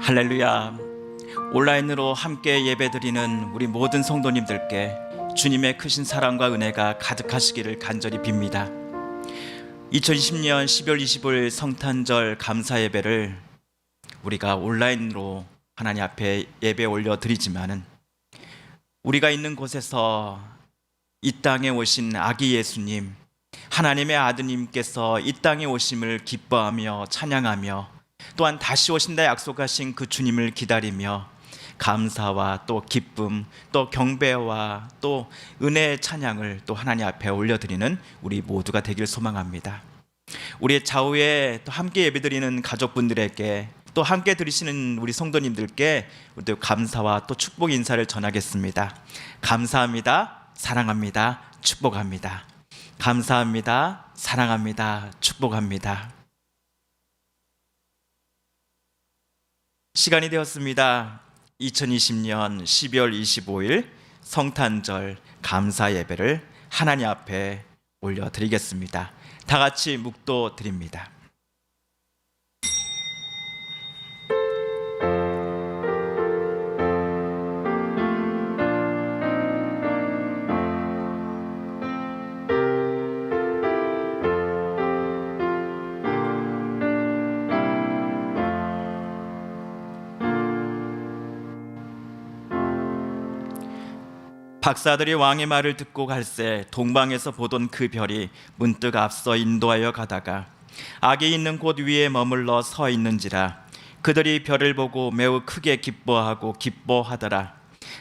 할렐루야. 온라인으로 함께 예배드리는 우리 모든 성도님들께 주님의 크신 사랑과 은혜가 가득하시기를 간절히 빕니다. 2020년 12월 25일 성탄절 감사 예배를 우리가 온라인으로 하나님 앞에 예배 올려드리지만은 우리가 있는 곳에서 이 땅에 오신 아기 예수님, 하나님의 아드님께서 이 땅에 오심을 기뻐하며 찬양하며 또한 다시 오신다 약속하신 그 주님을 기다리며 감사와 또 기쁨, 또 경배와 또 은혜의 찬양을 또 하나님 앞에 올려드리는 우리 모두가 되길 소망합니다. 우리의 좌우에 또 함께 예배드리는 가족분들에게 또 함께 들으시는 우리 성도님들께 또 감사와 또 축복 인사를 전하겠습니다. 감사합니다. 사랑합니다. 축복합니다. 감사합니다. 사랑합니다. 축복합니다. 시간이 되었습니다. 2020년 12월 25일 성탄절 감사 예배를 하나님 앞에 올려드리겠습니다. 다 같이 묵도 드립니다. 박사들이 왕의 말을 듣고 갈새 동방에서 보던 그 별이 문득 앞서 인도하여 가다가 아기 있는 곳 위에 머물러 서 있는지라. 그들이 별을 보고 매우 크게 기뻐하고 기뻐하더라.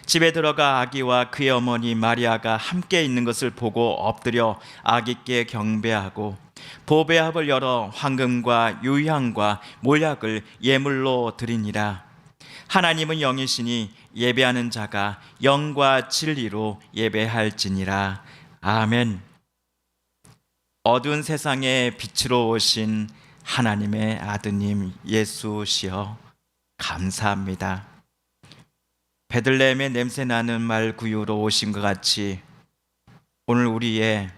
집에 들어가 아기와 그의 어머니 마리아가 함께 있는 것을 보고 엎드려 아기께 경배하고 보배합을 열어 황금과 유향과 몰약을 예물로 드리니라. 하나님은 영이시니 예배하는 자가 영과 진리로 예배할지니라. 아멘. 어두운 세상에 빛으로 오신 하나님의 아드님 예수시여 감사합니다. 베들레헴의 냄새나는 말구유로 오신 것 같이 오늘 우리의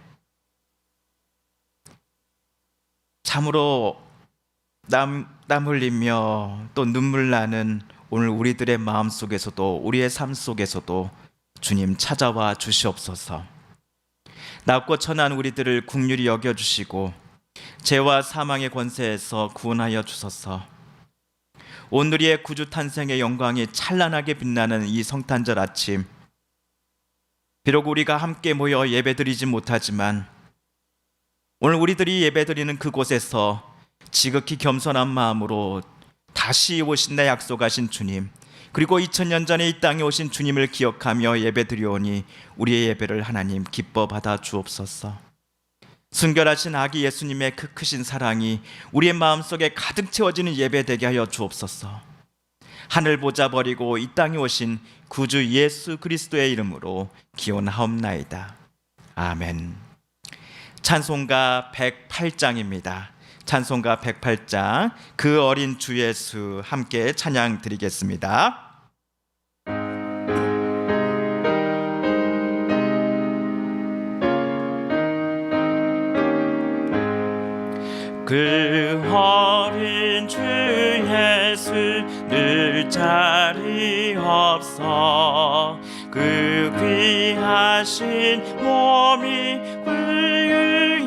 참으로 땀 흘리며 또 눈물 나는 오늘 우리들의 마음 속에서도 우리의 삶 속에서도 주님 찾아와 주시옵소서. 낮고 천한 우리들을 긍휼히 여겨주시고 죄와 사망의 권세에서 구원하여 주소서. 오늘의 구주 탄생의 영광이 찬란하게 빛나는 이 성탄절 아침, 비록 우리가 함께 모여 예배드리지 못하지만 오늘 우리들이 예배드리는 그곳에서 지극히 겸손한 마음으로 다시 오신다 약속하신 주님, 그리고 2000년 전에 이 땅에 오신 주님을 기억하며 예배드리오니 우리의 예배를 하나님 기뻐 받아 주옵소서. 순결하신 아기 예수님의 그 크신 사랑이 우리의 마음속에 가득 채워지는 예배 되게 하여 주옵소서. 하늘 보좌 버리고 이 땅에 오신 구주 예수 그리스도의 이름으로 기원하옵나이다. 아멘. 찬송가 108장입니다. 찬송가 108장 그 어린 주 예수 함께 찬양 드리겠습니다. 그 어린 주 예수 늘 자리 없어 그 귀하신 몸이 그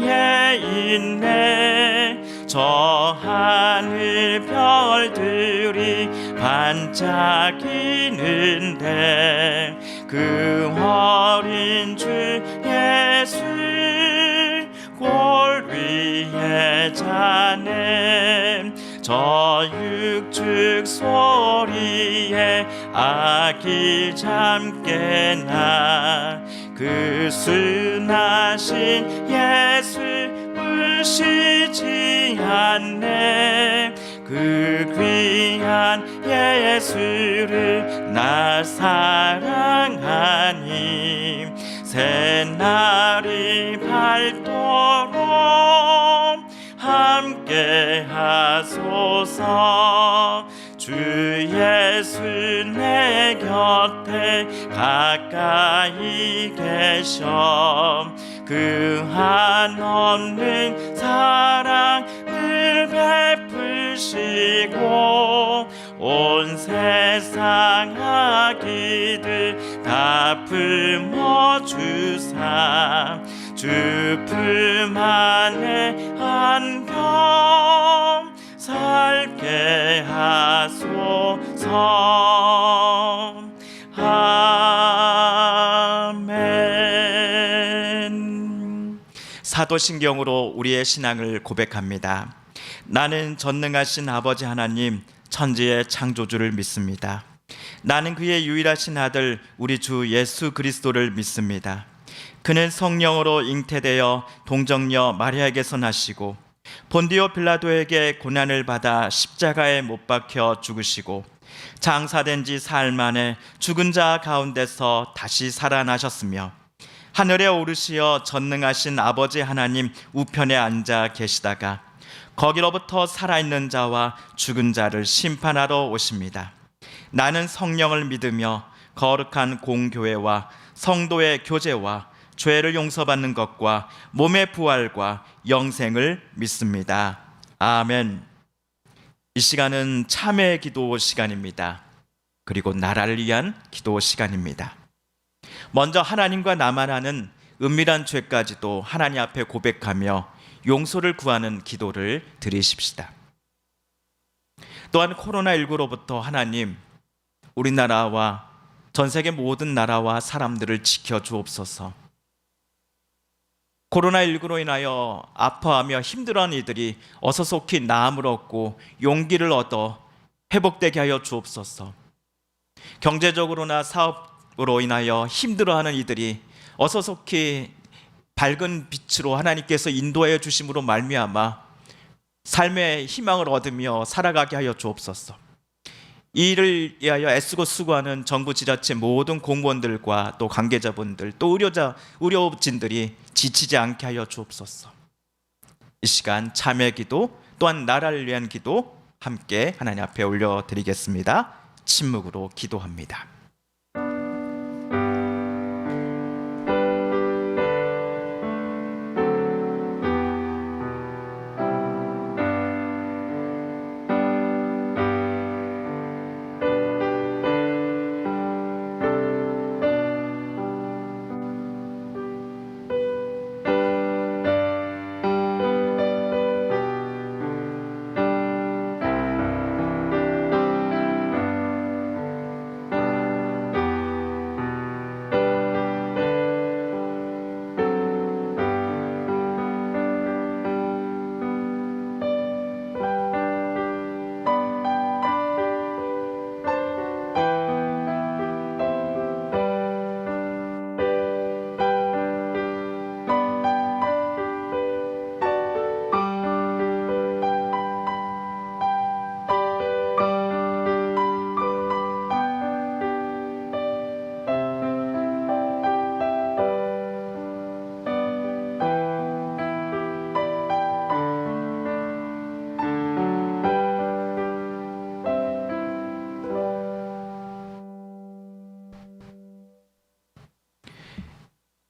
위에 있네. 저 하늘 별들이 반짝이는데 그 어린 주 예수 골 위에 자네. 저 육축 소리에 아기 잠깨나 그 순하신 예수 무시지 않네. 그 귀한 예수를 나 사랑하니 새날이 밝도록 함께 하소서. 주 예수 내 곁에 가까이 계셔 그 한없는 사랑을 베푸시고 온 세상 악기들 다 품어주사 주 품 안에 안겨 살게 하소서. 아멘. 사도신경으로 우리의 신앙을 고백합니다. 나는 전능하신 아버지 하나님 천지의 창조주를 믿습니다. 나는 그의 유일하신 아들 우리 주 예수 그리스도를 믿습니다. 그는 성령으로 잉태되어 동정녀 마리아에게서 나시고 본디오 빌라도에게 고난을 받아 십자가에 못 박혀 죽으시고 장사된 지 사흘 만에 죽은 자 가운데서 다시 살아나셨으며 하늘에 오르시어 전능하신 아버지 하나님 우편에 앉아 계시다가 거기로부터 살아있는 자와 죽은 자를 심판하러 오십니다. 나는 성령을 믿으며 거룩한 공교회와 성도의 교제와 죄를 용서받는 것과 몸의 부활과 영생을 믿습니다. 아멘. 이 시간은 참회의 기도 시간입니다. 그리고 나라를 위한 기도 시간입니다. 먼저 하나님과 나만 아는 은밀한 죄까지도 하나님 앞에 고백하며 용서를 구하는 기도를 드리십시다. 또한 코로나19로부터 하나님, 우리나라와 전 세계 모든 나라와 사람들을 지켜주옵소서. 코로나19로 인하여 아파하며 힘들어하는 이들이 어서 속히 나음을 얻고 용기를 얻어 회복되게 하여 주옵소서. 경제적으로나 사업으로 인하여 힘들어하는 이들이 어서 속히 밝은 빛으로 하나님께서 인도하여 주심으로 말미암아 삶의 희망을 얻으며 살아가게 하여 주옵소서. 이 일을 위하여 애쓰고 수고하는 정부 지자체 모든 공무원들과 또 관계자분들 또 의료진들이 지치지 않게 하여 주옵소서. 이 시간 참회 기도 또한 나라를 위한 기도 함께 하나님 앞에 올려드리겠습니다. 침묵으로 기도합니다.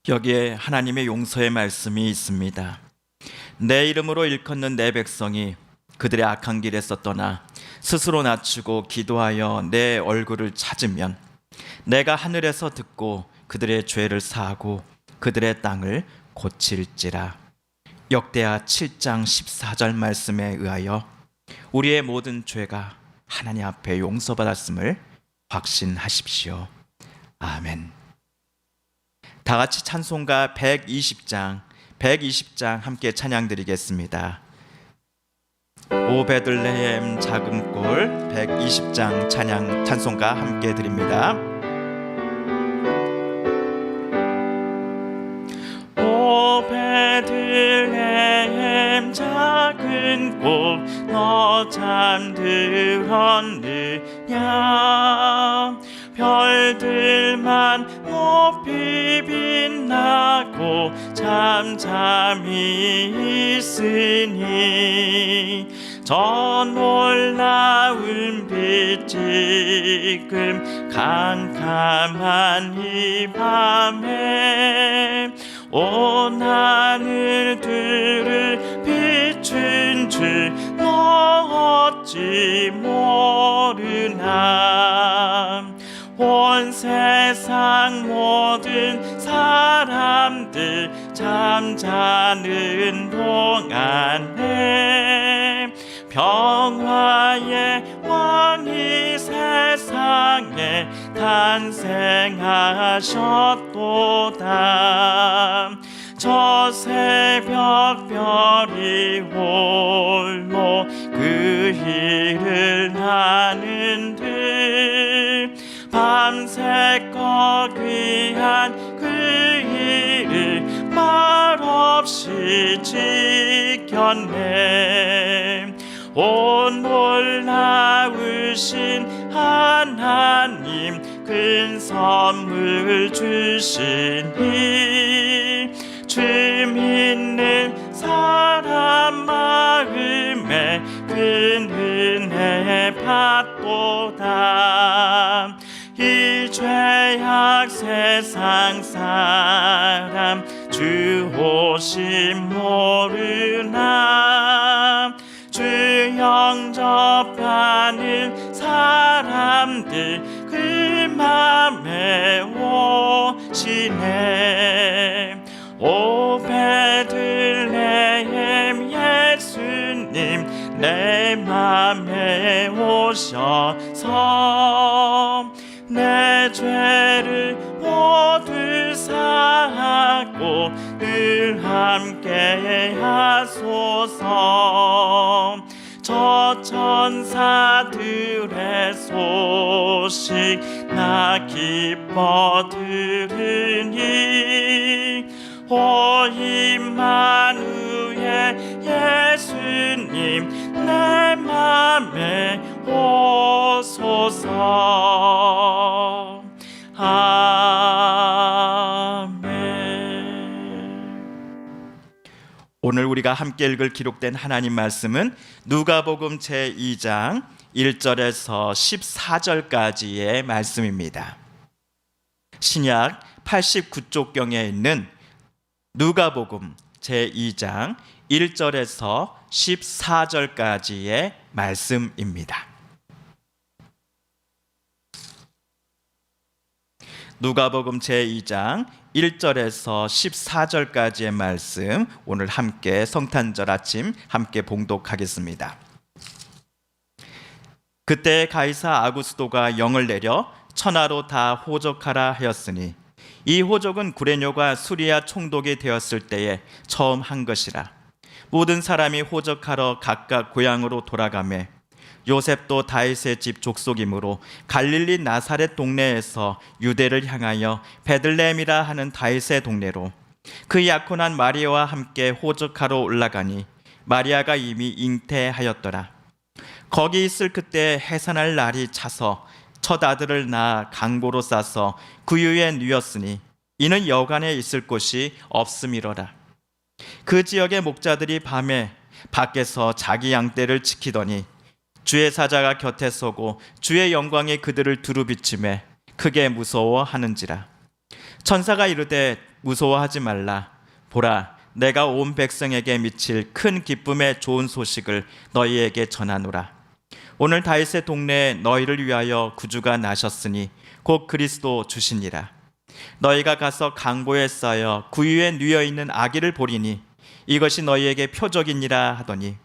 여기에 하나님의 용서의 말씀이 있습니다. 내 이름으로 일컫는 내 백성이 그들의 악한 길에서 떠나 스스로 낮추고 기도하여 내 얼굴을 찾으면 내가 하늘에서 듣고 그들의 죄를 사하고 그들의 땅을 고칠지라. 역대하 7장 14절 말씀에 의하여 우리의 모든 죄가 하나님 앞에 용서받았음을 확신하십시오. 아멘. 다 같이 찬송가 120장 함께 찬양 드리겠습니다. 오 베들레헴 작은 꼴 120장 찬송가 함께 드립니다. 오 베들레헴 작은 꼴 너 잠들었느냐. 별들만 높이 빛나고 잠잠히 있으니 저 놀라운 빛 지금 캄캄한 이 밤에 온 하늘들을 비춘 주 너 없이 모르나. 온 세상 모든 사람들 잠자는 동안에 평화의 왕이 세상에 탄생하셨도다. 저 새벽 별이 홀로 그 일을 하는 듯 밤새껏 귀한 그 일을 말없이 지켰네. 온 놀라우신 하나님 큰 선물 주시니 주 믿는 사람 마음에 큰 은혜 받도다. 이 죄악 세상 사람 주 오심 모르나. 주 영접하는 사람들 그 맘에 오시네. 오 베들레헴 예수님 내 맘에 오셔서 내 죄를 모두 사하고 늘 함께 하소서. 저 천사들의 소식 나 기뻐 들으니 오 임마누엘 예수님 내 맘에 오소서. 아멘. 오늘 우리가 함께 읽을 기록된 하나님 말씀은 누가복음 제2장 1절에서 14절까지의 말씀입니다. 신약 89쪽경에 있는 누가복음 제2장 1절에서 14절까지의 말씀입니다. 누가복음 제2장 1절에서 14절까지의 말씀, 오늘 함께 성탄절 아침 함께 봉독하겠습니다. 그때 가이사 아구스도가 영을 내려 천하로 다 호적하라 하였으니 이 호적은 구레뇨가 수리아 총독이 되었을 때에 처음 한 것이라. 모든 사람이 호적하러 각각 고향으로 돌아가매 요셉도 다윗의 집 족속이므로 갈릴리 나사렛 동네에서 유대를 향하여 베들레헴이라 하는 다윗의 동네로 그 약혼한 마리아와 함께 호적하러 올라가니 마리아가 이미 잉태하였더라. 거기 있을 그때 해산할 날이 차서 첫 아들을 낳아 강보로 싸서 구유에 누였으니 이는 여관에 있을 곳이 없음이로라. 그 지역의 목자들이 밤에 밖에서 자기 양떼를 지키더니 주의 사자가 곁에 서고 주의 영광이 그들을 두루 비치매 크게 무서워하는지라. 천사가 이르되 무서워하지 말라. 보라, 내가 온 백성에게 미칠 큰 기쁨의 좋은 소식을 너희에게 전하노라. 오늘 다윗의 동네에 너희를 위하여 구주가 나셨으니 곧 그리스도 주시니라. 너희가 가서 강보에 쌓여 구유에 누여 있는 아기를 보리니 이것이 너희에게 표적이니라 하더니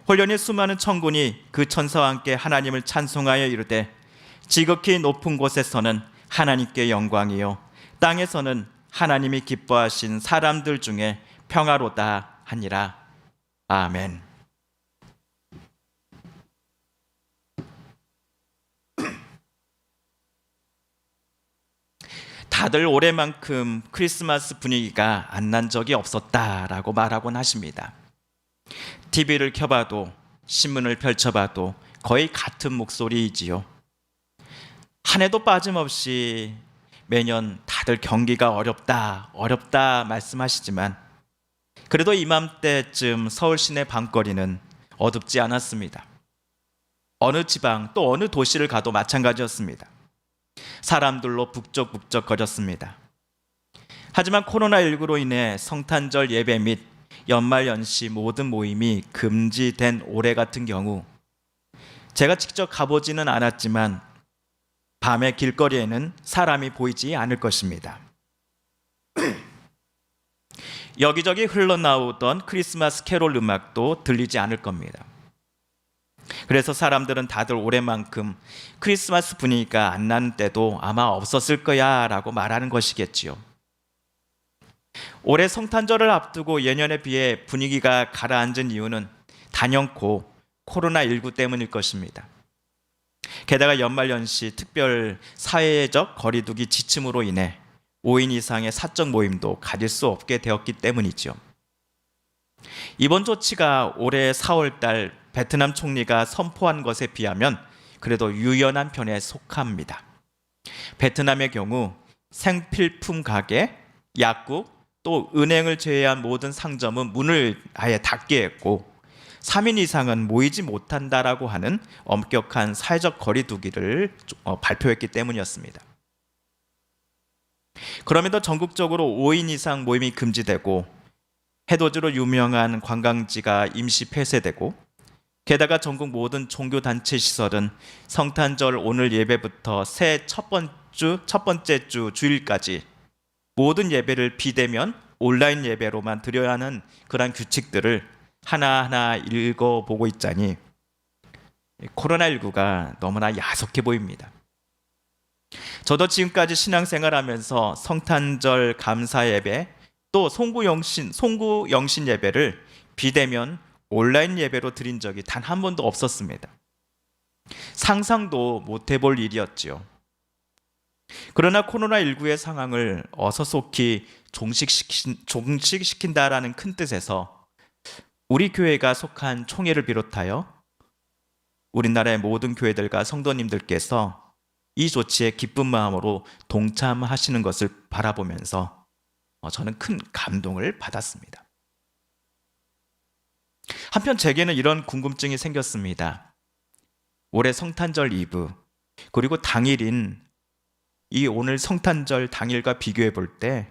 홀련히 수많은 천군이 그 천사와 함께 하나님을 찬송하여 이르되 지극히 높은 곳에서는 하나님께 영광이요 땅에서는 하나님이 기뻐하신 사람들 중에 평화로다 하니라. 아멘. 다들 올해만큼 크리스마스 분위기가 안 난 적이 없었다라고 말하곤 하십니다. TV를 켜봐도 신문을 펼쳐봐도 거의 같은 목소리이지요. 한 해도 빠짐없이 매년 다들 경기가 어렵다 말씀하시지만 그래도 이맘때쯤 서울 시내 밤거리는 어둡지 않았습니다. 어느 지방 또 어느 도시를 가도 마찬가지였습니다. 사람들로 북적북적거렸습니다. 하지만 코로나19로 인해 성탄절 예배 및 연말 연시 모든 모임이 금지된 올해 같은 경우 제가 직접 가보지는 않았지만 밤의 길거리에는 사람이 보이지 않을 것입니다. 여기저기 흘러나오던 크리스마스 캐롤 음악도 들리지 않을 겁니다. 그래서 사람들은 다들 올해만큼 크리스마스 분위기가 안 나는 때도 아마 없었을 거야 라고 말하는 것이겠지요. 올해 성탄절을 앞두고 예년에 비해 분위기가 가라앉은 이유는 단연코 코로나19 때문일 것입니다. 게다가 연말연시 특별 사회적 거리두기 지침으로 인해 5인 이상의 사적 모임도 가질 수 없게 되었기 때문이죠. 이번 조치가 올해 4월달 베트남 총리가 선포한 것에 비하면 그래도 유연한 편에 속합니다. 베트남의 경우 생필품 가게, 약국, 또 은행을 제외한 모든 상점은 문을 아예 닫게 했고 3인 이상은 모이지 못한다라고 하는 엄격한 사회적 거리두기를 발표했기 때문이었습니다. 그럼에도 전국적으로 5인 이상 모임이 금지되고 해돋이로 유명한 관광지가 임시 폐쇄되고 게다가 전국 모든 종교단체 시설은 성탄절 오늘 예배부터 새해 첫 번째 주 주일까지 모든 예배를 비대면 온라인 예배로만 드려야 하는 그런 규칙들을 하나하나 읽어보고 있자니 코로나19가 너무나 야속해 보입니다. 저도 지금까지 신앙생활하면서 성탄절 감사 예배 또 송구영신 예배를 비대면 온라인 예배로 드린 적이 단 한 번도 없었습니다. 상상도 못 해볼 일이었지요. 그러나 코로나19의 상황을 어서속히 종식시킨다라는 큰 뜻에서 우리 교회가 속한 총회를 비롯하여 우리나라의 모든 교회들과 성도님들께서 이 조치에 기쁜 마음으로 동참하시는 것을 바라보면서 저는 큰 감동을 받았습니다. 한편 제게는 이런 궁금증이 생겼습니다. 올해 성탄절 이브 그리고 당일인 이 오늘 성탄절 당일과 비교해 볼 때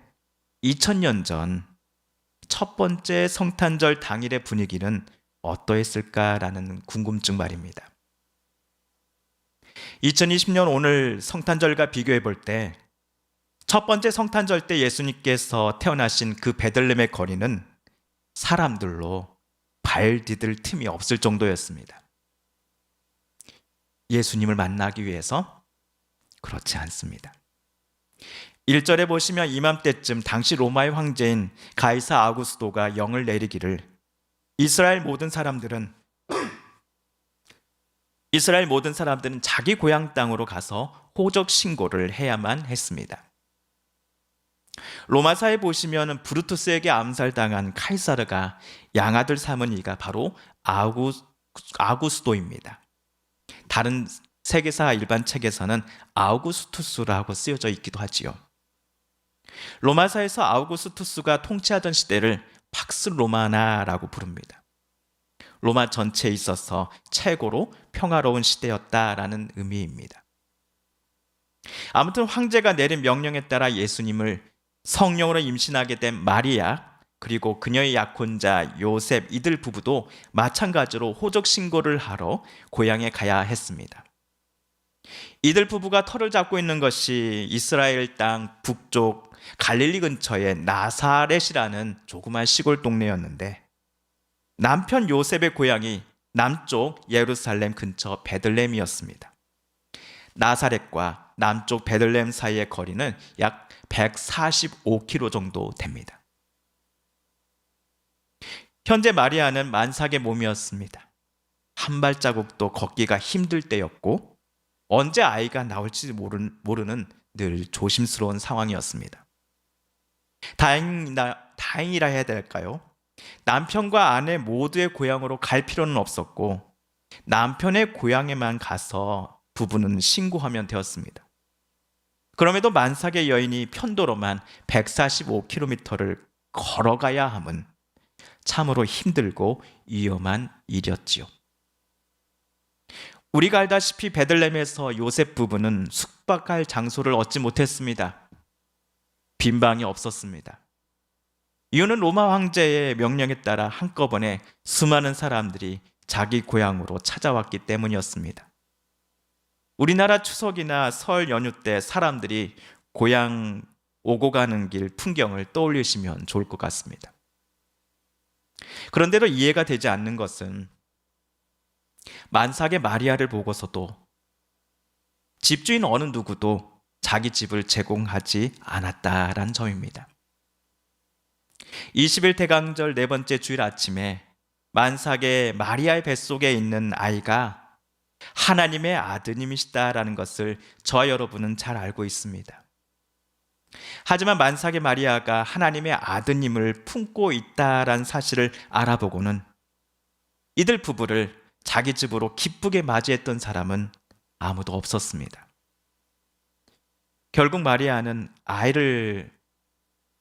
2000년 전 첫 번째 성탄절 당일의 분위기는 어떠했을까라는 궁금증 말입니다. 2020년 오늘 성탄절과 비교해 볼 때 첫 번째 성탄절 때 예수님께서 태어나신 그 베들레헴의 거리는 사람들로 발 디딜 틈이 없을 정도였습니다. 예수님을 만나기 위해서? 그렇지 않습니다. 1절에 보시면 이맘때쯤 당시 로마의 황제인 가이사 아구스도가 영을 내리기를 이스라엘 모든 사람들은 자기 고향 땅으로 가서 호적 신고를 해야만 했습니다. 로마사에 보시면 브루투스에게 암살당한 카이사르가 양아들 삼은 이가 바로 아구스도입니다. 다른 세계사 일반 책에서는 아우구스투스라고 쓰여져 있기도 하지요. 로마사에서 아우구스투스가 통치하던 시대를 팍스 로마나라고 부릅니다. 로마 전체에 있어서 최고로 평화로운 시대였다라는 의미입니다. 아무튼 황제가 내린 명령에 따라 예수님을 성령으로 임신하게 된 마리아 그리고 그녀의 약혼자 요셉 이들 부부도 마찬가지로 호적 신고를 하러 고향에 가야 했습니다. 이들 부부가 터를 잡고 있는 것이 이스라엘 땅 북쪽 갈릴리 근처의 나사렛이라는 조그만 시골 동네였는데 남편 요셉의 고향이 남쪽 예루살렘 근처 베들레헴이었습니다. 나사렛과 남쪽 베들레헴 사이의 거리는 약 145km 정도 됩니다. 현재 마리아는 만삭의 몸이었습니다. 한 발자국도 걷기가 힘들 때였고 언제 아이가 나올지 모르는 늘 조심스러운 상황이었습니다. 다행이라 해야 될까요? 남편과 아내 모두의 고향으로 갈 필요는 없었고 남편의 고향에만 가서 부부는 신고하면 되었습니다. 그럼에도 만삭의 여인이 편도로만 145km를 걸어가야 함은 참으로 힘들고 위험한 일이었지요. 우리가 알다시피 베들레헴에서 요셉 부부는 숙박할 장소를 얻지 못했습니다. 빈방이 없었습니다. 이유는 로마 황제의 명령에 따라 한꺼번에 수많은 사람들이 자기 고향으로 찾아왔기 때문이었습니다. 우리나라 추석이나 설 연휴 때 사람들이 고향 오고 가는 길 풍경을 떠올리시면 좋을 것 같습니다. 그런데도 이해가 되지 않는 것은 만삭의 마리아를 보고서도 집주인 어느 누구도 자기 집을 제공하지 않았다라는 점입니다. 20일 대강절 네 번째 주일 아침에 만삭의 마리아의 뱃속에 있는 아이가 하나님의 아드님이시다라는 것을 저와 여러분은 잘 알고 있습니다. 하지만 만삭의 마리아가 하나님의 아드님을 품고 있다라는 사실을 알아보고는 이들 부부를 자기 집으로 기쁘게 맞이했던 사람은 아무도 없었습니다. 결국 마리아는 아이를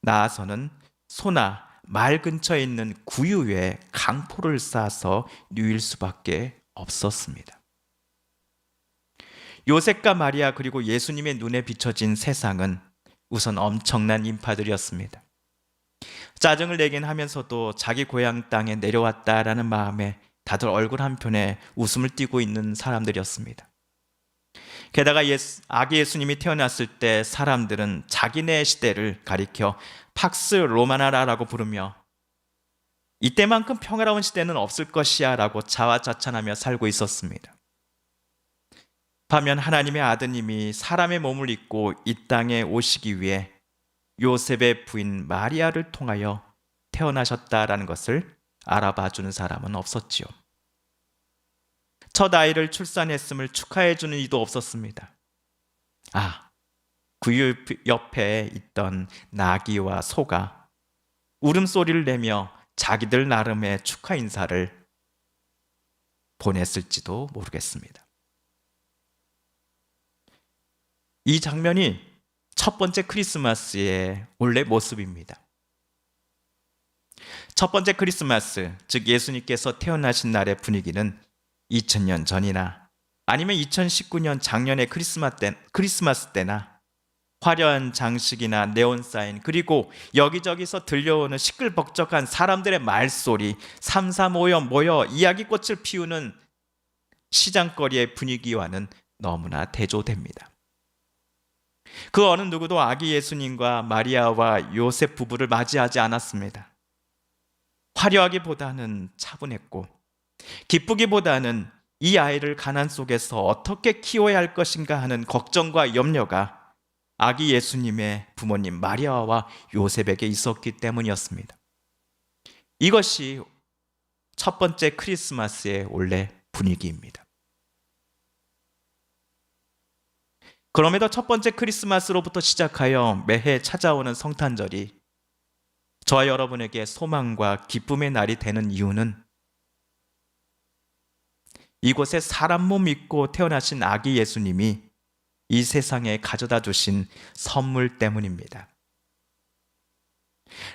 낳아서는 소나 말 근처에 있는 구유에 강포를 쌓아서 누일 수밖에 없었습니다. 요셉과 마리아 그리고 예수님의 눈에 비춰진 세상은 우선 엄청난 인파들이었습니다. 짜증을 내긴 하면서도 자기 고향 땅에 내려왔다라는 마음에 다들 얼굴 한편에 웃음을 띠고 있는 사람들이었습니다. 게다가 아기 예수님이 태어났을 때 사람들은 자기네 시대를 가리켜 팍스 로마나라라고 부르며 이때만큼 평화로운 시대는 없을 것이야 라고 자화자찬하며 살고 있었습니다. 반면 하나님의 아드님이 사람의 몸을 입고 이 땅에 오시기 위해 요셉의 부인 마리아를 통하여 태어나셨다라는 것을 알아봐주는 사람은 없었지요. 첫 아이를 출산했음을 축하해주는 이도 없었습니다. 구유 옆에 있던 나귀와 소가 울음소리를 내며 자기들 나름의 축하 인사를 보냈을지도 모르겠습니다. 이 장면이 첫 번째 크리스마스의 원래 모습입니다. 첫 번째 크리스마스, 즉 예수님께서 태어나신 날의 분위기는 2000년 전이나 아니면 2019년 작년의 크리스마스 때나 화려한 장식이나 네온사인 그리고 여기저기서 들려오는 시끌벅적한 사람들의 말소리, 삼삼오오 모여 이야기꽃을 피우는 시장거리의 분위기와는 너무나 대조됩니다. 그 어느 누구도 아기 예수님과 마리아와 요셉 부부를 맞이하지 않았습니다. 화려하기보다는 차분했고 기쁘기보다는 이 아이를 가난 속에서 어떻게 키워야 할 것인가 하는 걱정과 염려가 아기 예수님의 부모님 마리아와 요셉에게 있었기 때문이었습니다. 이것이 첫 번째 크리스마스의 원래 분위기입니다. 그럼에도 첫 번째 크리스마스로부터 시작하여 매해 찾아오는 성탄절이 저와 여러분에게 소망과 기쁨의 날이 되는 이유는 이곳에 사람 몸 입고 태어나신 아기 예수님이 이 세상에 가져다 주신 선물 때문입니다.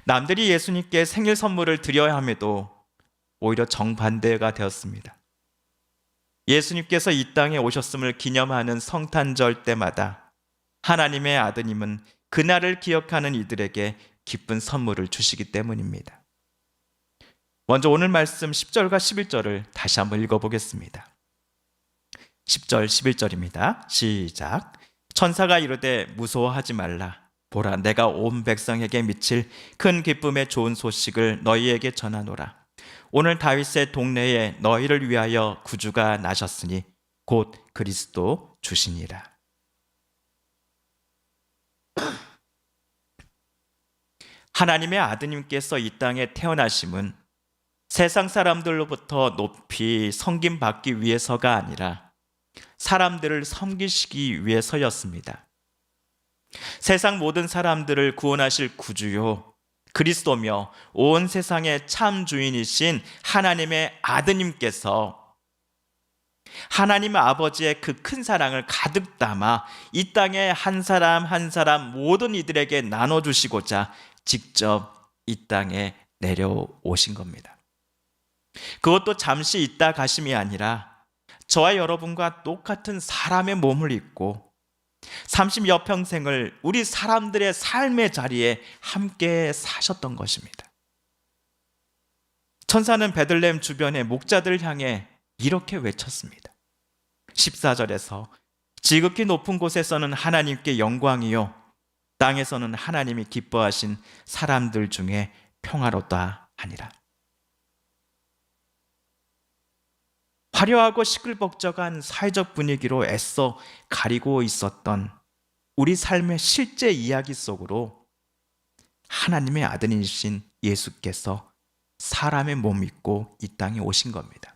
남들이 예수님께 생일 선물을 드려야 함에도 오히려 정반대가 되었습니다. 예수님께서 이 땅에 오셨음을 기념하는 성탄절 때마다 하나님의 아드님은 그날을 기억하는 이들에게 기쁜 선물을 주시기 때문입니다. 먼저 오늘 말씀 10절과 11절을 다시 한번 읽어보겠습니다. 10절 11절입니다. 시작. 천사가 이르되 무서워하지 말라. 보라, 내가 온 백성에게 미칠 큰 기쁨의 좋은 소식을 너희에게 전하노라. 오늘 다윗의 동네에 너희를 위하여 구주가 나셨으니 곧 그리스도 주시니라. 하나님의 아드님께서 이 땅에 태어나심은 세상 사람들로부터 높이 섬김받기 위해서가 아니라 사람들을 섬기시기 위해서였습니다. 세상 모든 사람들을 구원하실 구주요 그리스도며 온 세상의 참 주인이신 하나님의 아드님께서 하나님 아버지의 그 큰 사랑을 가득 담아 이 땅에 한 사람 한 사람 모든 이들에게 나눠주시고자 직접 이 땅에 내려오신 겁니다. 그것도 잠시 있다 가심이 아니라 저와 여러분과 똑같은 사람의 몸을 입고 30여 평생을 우리 사람들의 삶의 자리에 함께 사셨던 것입니다. 천사는 베들레헴 주변의 목자들을 향해 이렇게 외쳤습니다. 14절에서 지극히 높은 곳에서는 하나님께 영광이요 땅에서는 하나님이 기뻐하신 사람들 중에 평화롭다 하니라. 화려하고 시끌벅적한 사회적 분위기로 애써 가리고 있었던 우리 삶의 실제 이야기 속으로 하나님의 아들이신 예수께서 사람의 몸 입고 이 땅에 오신 겁니다.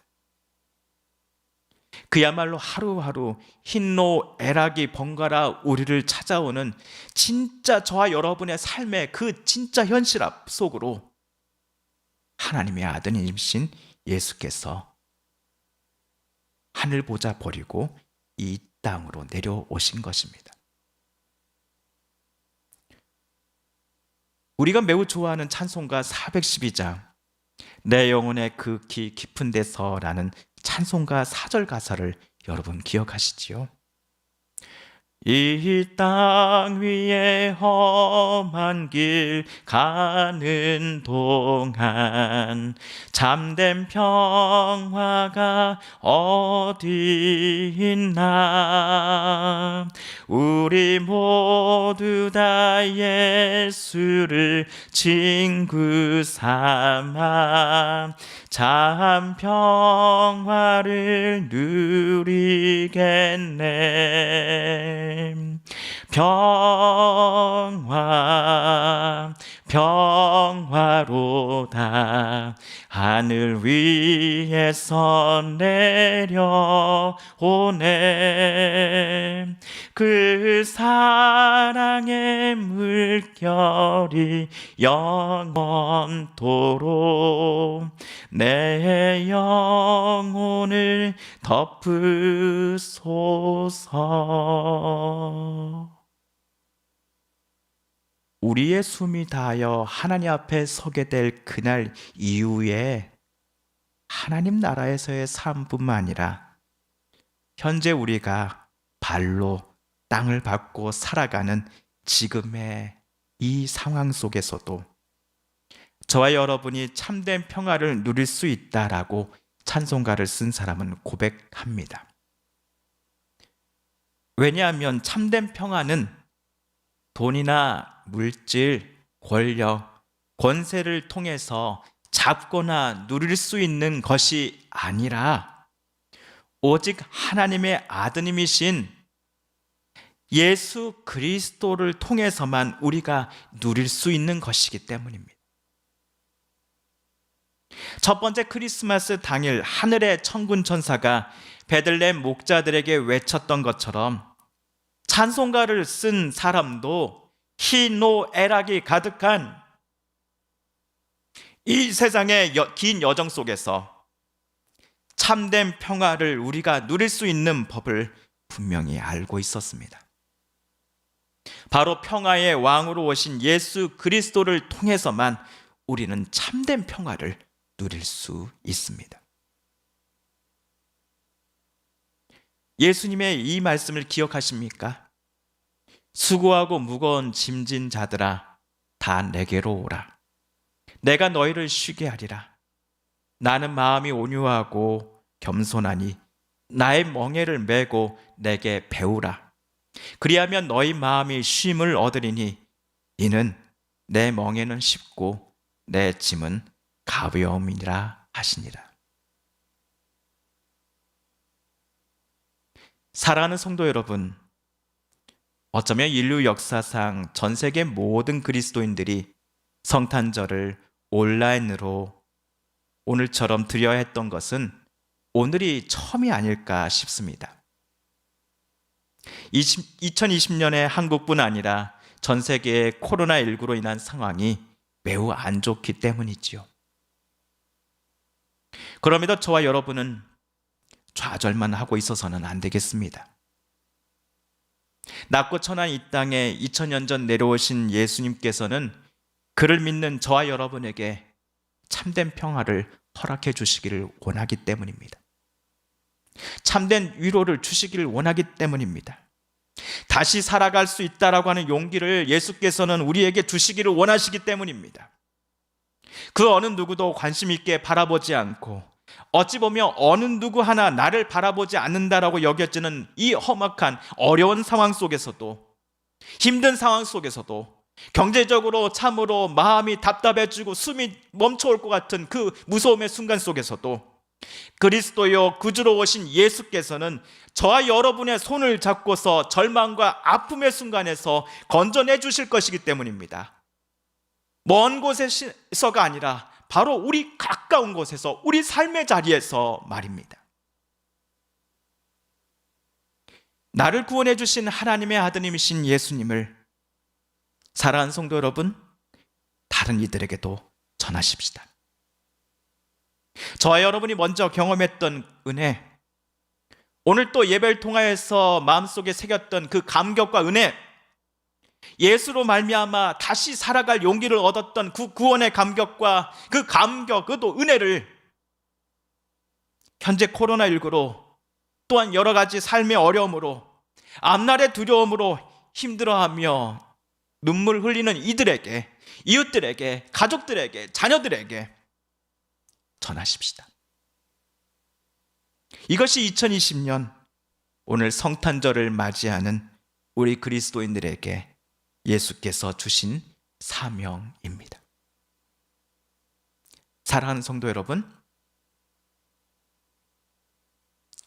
그야말로 하루하루 흰노애락이 번갈아 우리를 찾아오는 진짜 저와 여러분의 삶의 그 진짜 현실 속으로 하나님의 아들이신 예수께서 하늘 보좌 버리고 이 땅으로 내려오신 것입니다. 우리가 매우 좋아하는 찬송가 412장 내 영혼의 그 깊은 데서라는 찬송가 4절 가사를 여러분 기억하시지요? 이 땅 위에 험한 길 가는 동안 참된 평화가 어디 있나 우리 모두 다 예수를 친구 삼아 참 평화를 누리겠네. 평화로다 하늘 위에서 내려오네. 그 사랑의 물결이 영원토록 내 영혼을 덮으소서. 우리의 숨이 다하여 하나님 앞에 서게 될 그날 이후에 하나님 나라에서의 삶뿐만 아니라 현재 우리가 발로 땅을 밟고 살아가는 지금의 이 상황 속에서도 저와 여러분이 참된 평화를 누릴 수 있다라고 찬송가를 쓴 사람은 고백합니다. 왜냐하면 참된 평화는 돈이나 물질, 권력, 권세를 통해서 잡거나 누릴 수 있는 것이 아니라 오직 하나님의 아드님이신 예수 그리스도를 통해서만 우리가 누릴 수 있는 것이기 때문입니다. 첫 번째 크리스마스 당일 하늘의 천군 천사가 베들레헴 목자들에게 외쳤던 것처럼 찬송가를 쓴 사람도 희노애락이 가득한 이 세상의 긴 여정 속에서 참된 평화를 우리가 누릴 수 있는 법을 분명히 알고 있었습니다. 바로 평화의 왕으로 오신 예수 그리스도를 통해서만 우리는 참된 평화를 누릴 수 있습니다. 예수님의 이 말씀을 기억하십니까? 수고하고 무거운 짐진 자들아 다 내게로 오라. 내가 너희를 쉬게 하리라. 나는 마음이 온유하고 겸손하니 나의 멍에를 메고 내게 배우라. 그리하면 너희 마음이 쉼을 얻으리니 이는 내 멍에는 쉽고 내 짐은 가벼움이라 하시니라. 사랑하는 성도 여러분, 어쩌면 인류 역사상 전 세계 모든 그리스도인들이 성탄절을 온라인으로 오늘처럼 드려야 했던 것은 오늘이 처음이 아닐까 싶습니다. 2020년에 한국뿐 아니라 전 세계의 코로나19로 인한 상황이 매우 안 좋기 때문이지요. 그럼에도 저와 여러분은 좌절만 하고 있어서는 안 되겠습니다. 낮고 천한 이 땅에 2000년 전 내려오신 예수님께서는 그를 믿는 저와 여러분에게 참된 평화를 허락해 주시기를 원하기 때문입니다. 참된 위로를 주시기를 원하기 때문입니다. 다시 살아갈 수 있다라고 하는 용기를 예수께서는 우리에게 주시기를 원하시기 때문입니다. 그 어느 누구도 관심 있게 바라보지 않고 어찌 보면 어느 누구 하나 나를 바라보지 않는다라고 여겨지는 이 험악한 어려운 상황 속에서도, 힘든 상황 속에서도, 경제적으로 참으로 마음이 답답해지고 숨이 멈춰올 것 같은 그 무서움의 순간 속에서도 그리스도요 구주로 오신 예수께서는 저와 여러분의 손을 잡고서 절망과 아픔의 순간에서 건져내 주실 것이기 때문입니다. 먼 곳에서가 아니라 바로 우리 가까운 곳에서, 우리 삶의 자리에서 말입니다. 나를 구원해 주신 하나님의 아드님이신 예수님을 사랑하는 성도 여러분, 다른 이들에게도 전하십시다. 저와 여러분이 먼저 경험했던 은혜, 오늘 또 예배를 통하여서 마음속에 새겼던 그 감격과 은혜, 예수로 말미암아 다시 살아갈 용기를 얻었던 그 구원의 감격과 그 감격, 그 은혜를 현재 코로나19로 또한 여러 가지 삶의 어려움으로, 앞날의 두려움으로 힘들어하며 눈물 흘리는 이들에게, 이웃들에게, 가족들에게, 자녀들에게 전하십시다. 이것이 2020년 오늘 성탄절을 맞이하는 우리 그리스도인들에게 예수께서 주신 사명입니다. 사랑하는 성도 여러분,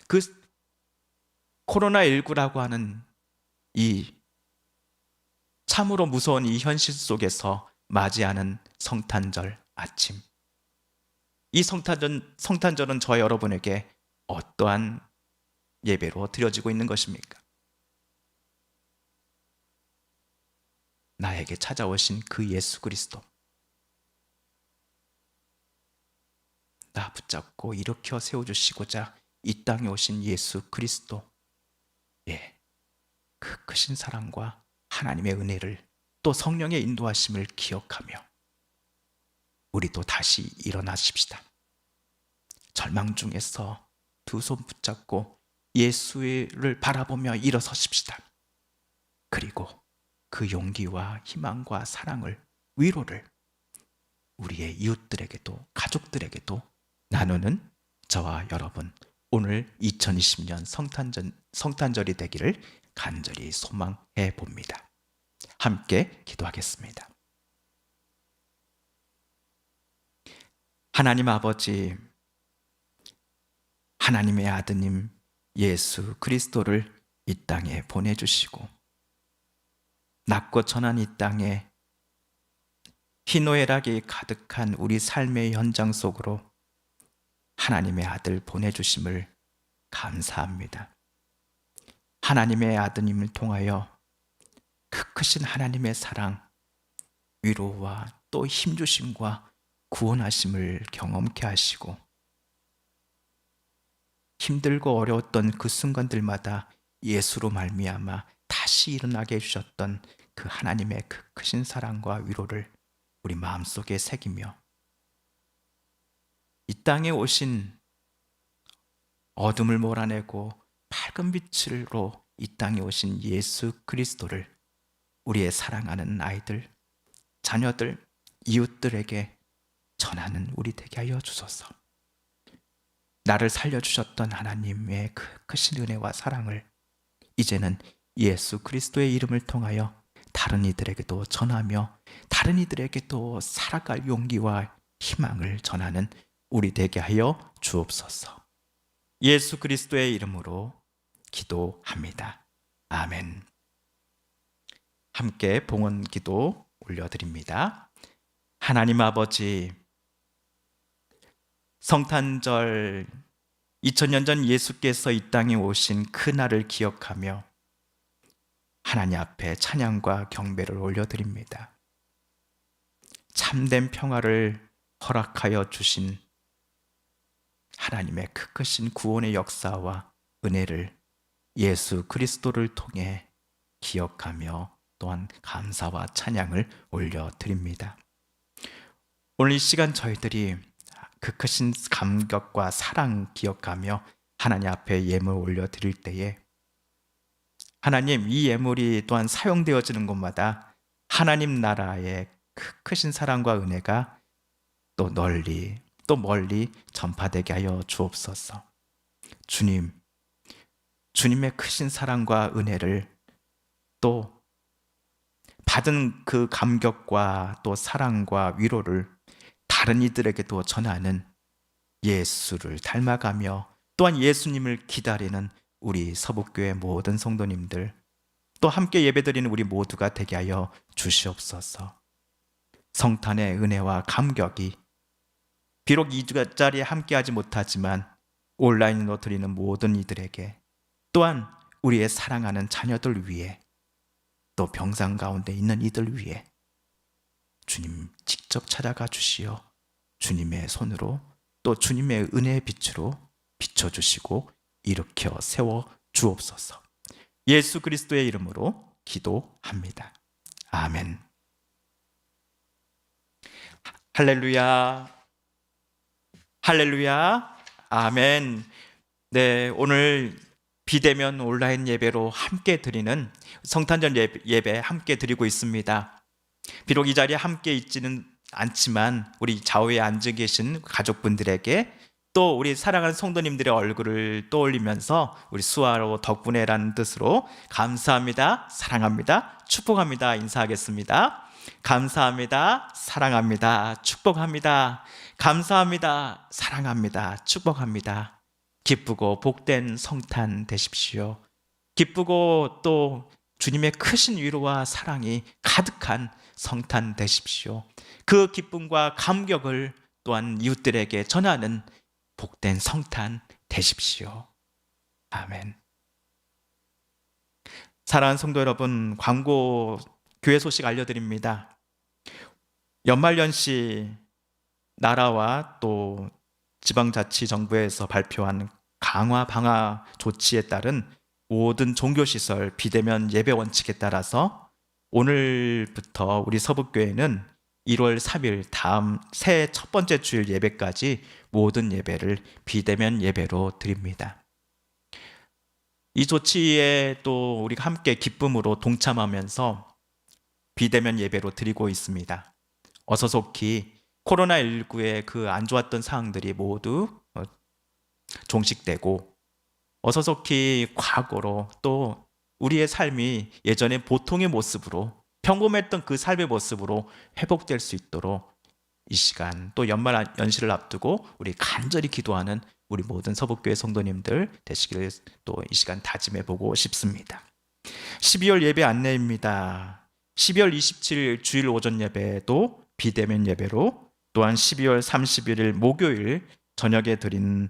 그 코로나19라고 하는 이 참으로 무서운 이 현실 속에서 맞이하는 성탄절 아침, 이 성탄절은 저 여러분에게 어떠한 예배로 드려지고 있는 것입니까? 나에게 찾아오신 그 예수 그리스도, 나 붙잡고 일으켜 세워주시고자 이 땅에 오신 예수 그리스도, 그 크신 사랑과 하나님의 은혜를, 또 성령의 인도하심을 기억하며 우리도 다시 일어나십시다. 절망 중에서 두 손 붙잡고 예수를 바라보며 일어서십시다. 그리고 그 용기와 희망과 사랑을, 위로를 우리의 이웃들에게도, 가족들에게도 나누는 저와 여러분, 오늘 2020년 성탄절이 되기를 간절히 소망해 봅니다. 함께 기도하겠습니다. 하나님 아버지, 하나님의 아드님 예수 그리스도를 이 땅에 보내주시고 낮고 천한 이 땅에 희노애락이 가득한 우리 삶의 현장 속으로 하나님의 아들 보내주심을 감사합니다. 하나님의 아드님을 통하여 그 크신 하나님의 사랑, 위로와 또 힘주심과 구원하심을 경험케 하시고 힘들고 어려웠던 그 순간들마다 예수로 말미암아 다시 일어나게 해주셨던 그 하나님의 그 크신 사랑과 위로를 우리 마음속에 새기며 이 땅에 오신 어둠을 몰아내고 밝은 빛으로 이 땅에 오신 예수 그리스도를 우리의 사랑하는 아이들, 자녀들, 이웃들에게 전하는 우리 되게 하여 주소서. 나를 살려주셨던 하나님의 그 크신 은혜와 사랑을 이제는 예수 그리스도의 이름을 통하여 다른 이들에게도 전하며 다른 이들에게도 살아갈 용기와 희망을 전하는 우리 되게 하여 주옵소서. 예수 그리스도의 이름으로 기도합니다. 아멘. 함께 봉헌 기도 올려드립니다. 하나님 아버지, 성탄절 2000년 전 예수께서 이 땅에 오신 그 날을 기억하며 하나님 앞에 찬양과 경배를 올려드립니다. 참된 평화를 허락하여 주신 하나님의 그 크신 구원의 역사와 은혜를 예수 그리스도를 통해 기억하며 또한 감사와 찬양을 올려드립니다. 오늘 이 시간 저희들이 그 크신 감격과 사랑 기억하며 하나님 앞에 예물 올려드릴 때에 하나님, 이 예물이 또한 사용되어지는 곳마다 하나님 나라의 그 크신 사랑과 은혜가 또 널리 또 멀리 전파되게 하여 주옵소서. 주님, 주님의 크신 사랑과 은혜를 또 받은 그 감격과 또 사랑과 위로를 다른 이들에게도 전하는 예수를 닮아가며 또한 예수님을 기다리는 우리 서북교회 모든 성도님들, 또 함께 예배드리는 우리 모두가 되게 하여 주시옵소서. 성탄의 은혜와 감격이 비록 2주짜리 함께하지 못하지만 온라인으로 드리는 모든 이들에게, 또한 우리의 사랑하는 자녀들 위해, 또 병상 가운데 있는 이들 위해 주님 직접 찾아가 주시어 주님의 손으로 또 주님의 은혜의 빛으로 비춰주시고 일으켜 세워 주옵소서. 예수 그리스도의 이름으로 기도합니다. 아멘. 할렐루야, 할렐루야, 아멘. 네, 오늘 비대면 온라인 예배로 함께 드리는 성탄절 예배 함께 드리고 있습니다. 비록 이 자리에 함께 있지는 않지만 우리 좌우에 앉아 계신 가족분들에게 또 우리 사랑하는 성도님들의 얼굴을 떠올리면서 우리 수화로 덕분에라는 뜻으로 감사합니다, 사랑합니다, 축복합니다 인사하겠습니다. 감사합니다, 사랑합니다, 축복합니다. 감사합니다, 사랑합니다, 축복합니다. 기쁘고 복된 성탄 되십시오. 기쁘고 또 주님의 크신 위로와 사랑이 가득한 성탄 되십시오. 그 기쁨과 감격을 또한 이웃들에게 전하는 복된 성탄 되십시오. 아멘. 사랑하는 성도 여러분, 광고 교회 소식 알려드립니다. 연말연시 나라와 또 지방자치정부에서 발표한 강화 방화 조치에 따른 모든 종교시설 비대면 예배 원칙에 따라서 오늘부터 우리 서북교회는 1월 3일 다음 새해 첫 번째 주일 예배까지 모든 예배를 비대면 예배로 드립니다. 이 조치에 또 우리가 함께 기쁨으로 동참하면서 비대면 예배로 드리고 있습니다. 어서 속히 코로나19의 그 안 좋았던 상황들이 모두 종식되고 어서 속히 과거로 또 우리의 삶이 예전의 보통의 모습으로 평범했던 그 삶의 모습으로 회복될 수 있도록 이 시간 또 연말 연시를 앞두고 우리 간절히 기도하는 우리 모든 서북교회 성도님들 되시기를 또 이 시간 다짐해 보고 싶습니다. 12월 예배 안내입니다. 12월 27일 주일 오전 예배도 비대면 예배로, 또한 12월 31일 목요일 저녁에 드린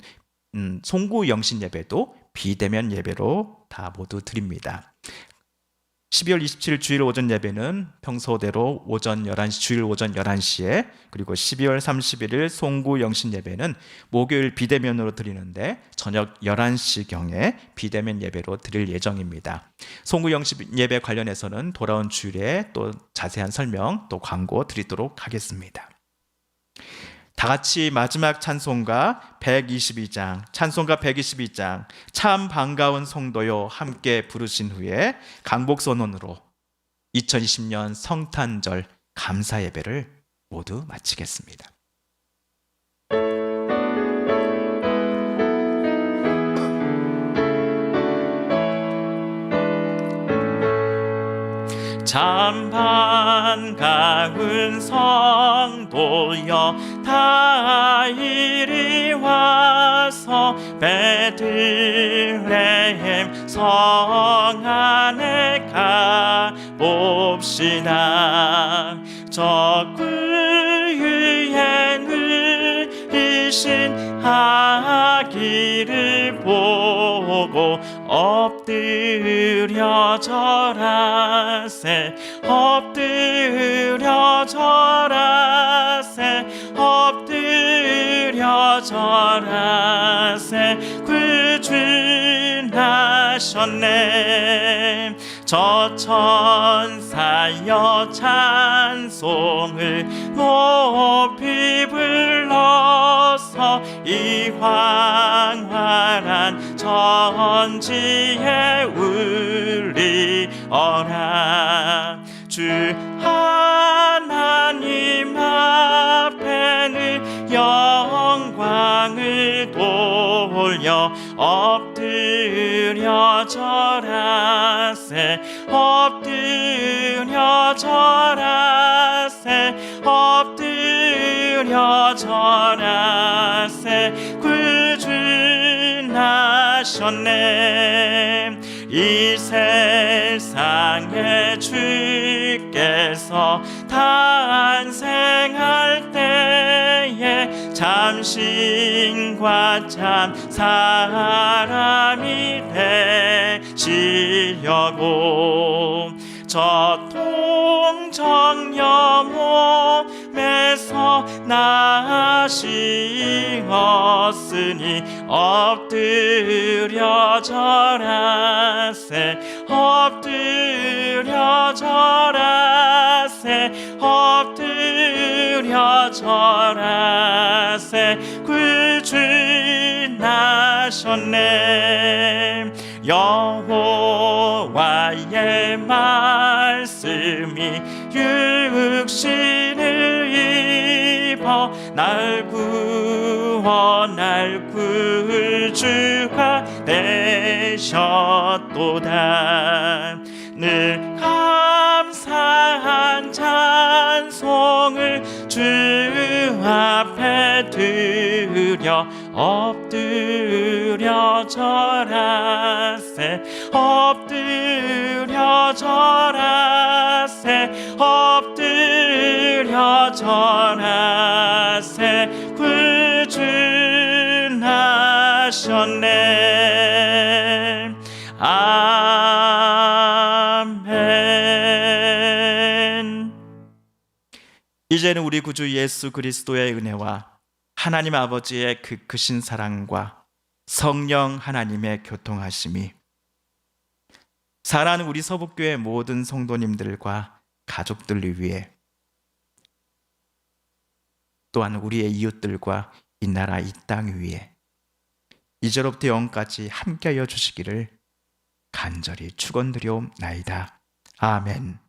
송구 영신 예배도 비대면 예배로 다 모두 드립니다. 12월 27일 주일 오전 예배는 평소대로 오전 11시, 주일 오전 11시에, 그리고 12월 31일 송구 영신 예배는 목요일 비대면으로 드리는데 저녁 11시경에 비대면 예배로 드릴 예정입니다. 송구 영신 예배 관련해서는 돌아온 주일에 또 자세한 설명 또 광고 드리도록 하겠습니다. 다 같이 마지막 찬송가 122장, 찬송가 122장 참 반가운 성도요 함께 부르신 후에 강복선언으로 2020년 성탄절 감사 예배를 모두 마치겠습니다. 참 반가운 성도여 다 이리 와서 베들레헴 성 안에 가봅시다. 저 위에 누리신 아기를 보고 엎드려 절하세, 엎드려 절하세, 엎드려 절하세. 구준하셨네. 저 천사여 찬송을 높이 불러서 이 황활한 천지에 울리어라. 주 하나님 앞에는 영광을 돌려 엎드려 절하세 엎드려 절하세 엎드려 절하세 구주 나셨네 이 세상에 주께서 탄생할 때에 참신과 참 사람이 되시려고 저 동정녀 몸에서 나시었으니 엎드려 절하세 엎드려 절하세 엎드려 절하세 구주 나셨네 여호와의 말씀이 육신을 입어 날 구원할 구주가 되셨도다 늘 감사한 찬송을 주 앞에 드려 엎드려 절하세 엎드려 절하세 엎드려 절하세 구주 나셨네 아멘. 이제는 우리 구주 예수 그리스도의 은혜와 하나님 아버지의 그 크신 사랑과 성령 하나님의 교통하심이 사랑하는 우리 서북교회 모든 성도님들과 가족들을 위해 또한 우리의 이웃들과 이 나라 이 땅 위에 이제로부터 영원까지 함께하여 주시기를 간절히 축원드리옵나이다. 아멘.